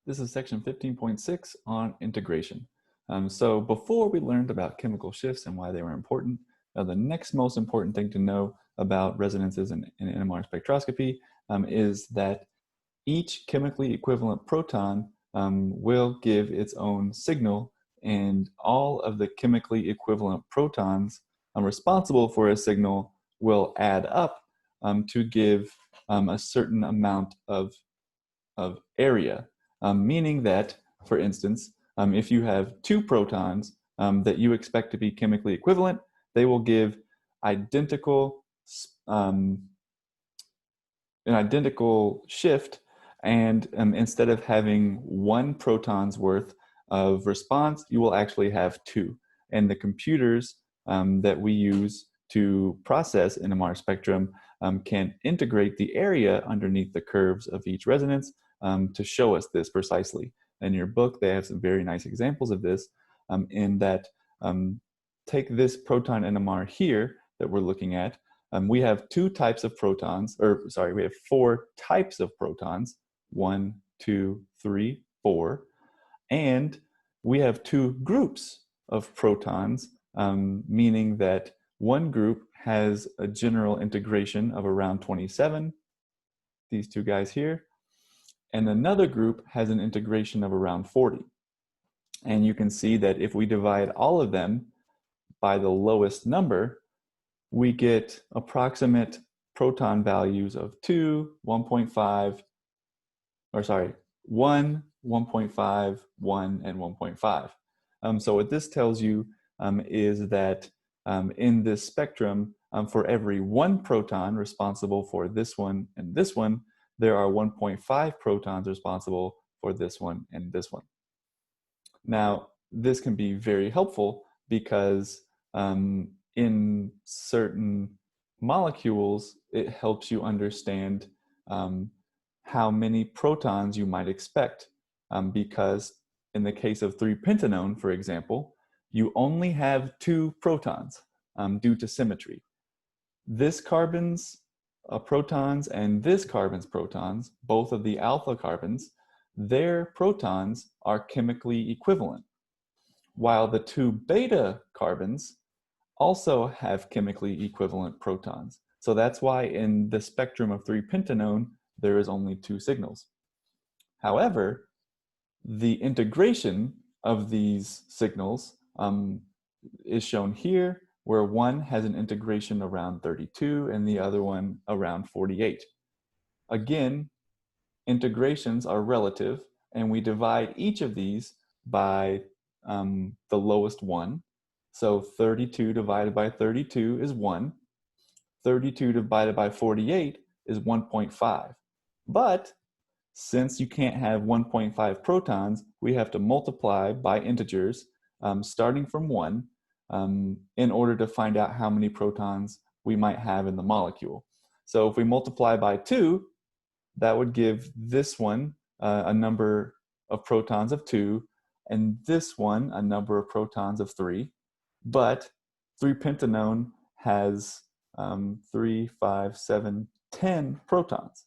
This is section 15.6 on integration. So before we learned about chemical shifts and why they were important, the next most important thing to know about resonances in NMR spectroscopy is that each chemically equivalent proton will give its own signal, and all of the chemically equivalent protons responsible for a signal will add up to give a certain amount of area, meaning that, for instance, if you have two protons that you expect to be chemically equivalent, they will give identical an identical shift, and instead of having one proton's worth of response, you will actually have two. And the computers that we use to process NMR spectrum can integrate the area underneath the curves of each resonance to show us this precisely. In your book, they have some very nice examples of this in that take this proton NMR here that we're looking at. We have two types of protons, or sorry, we have four types of protons, 1, 2, 3, 4, and we have two groups of protons, meaning that one group has a general integration of around 27, these two guys here, and another group has an integration of around 40. And you can see that if we divide all of them by the lowest number, we get approximate proton values of 2, 1.5, or sorry, 1, 1.5, 1, and 1.5. So what this tells you is that in this spectrum, for every one proton responsible for this one and this one, there are 1.5 protons responsible for this one and this one. Now, this can be very helpful because in certain molecules, it helps you understand how many protons you might expect. Because in the case of 3-pentanone, for example, you only have two protons due to symmetry. This carbon's protons and this carbon's protons, both of the alpha carbons, their protons are chemically equivalent, while the two beta carbons also have chemically equivalent protons. So that's why in the spectrum of 3-pentanone, there is only two signals. However, the integration of these signals is shown here, where one has an integration around 32 and the other one around 48. Again, integrations are relative, and we divide each of these by the lowest one. So 32 divided by 32 is 1. 32 divided by 48 is 1.5. But since you can't have 1.5 protons, we have to multiply by integers starting from 1 in order to find out how many protons we might have in the molecule. So if we multiply by 2, that would give this one a number of protons of 2, and this one a number of protons of 3. But 3-pentanone has 3, 5, 7, 10 protons.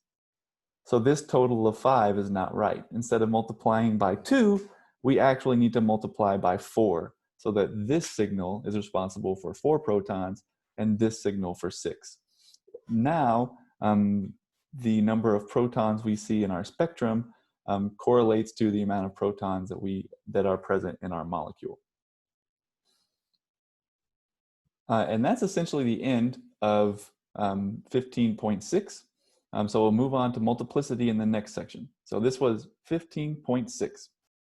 So this total of 5 is not right. Instead of multiplying by 2, we actually need to multiply by 4, so that this signal is responsible for 4 protons and this signal for 6. Now, the number of protons we see in our spectrum correlates to the amount of protons that are present in our molecule. And that's essentially the end of 15.6. So we'll move on to multiplicity in the next section. So this was 15.6.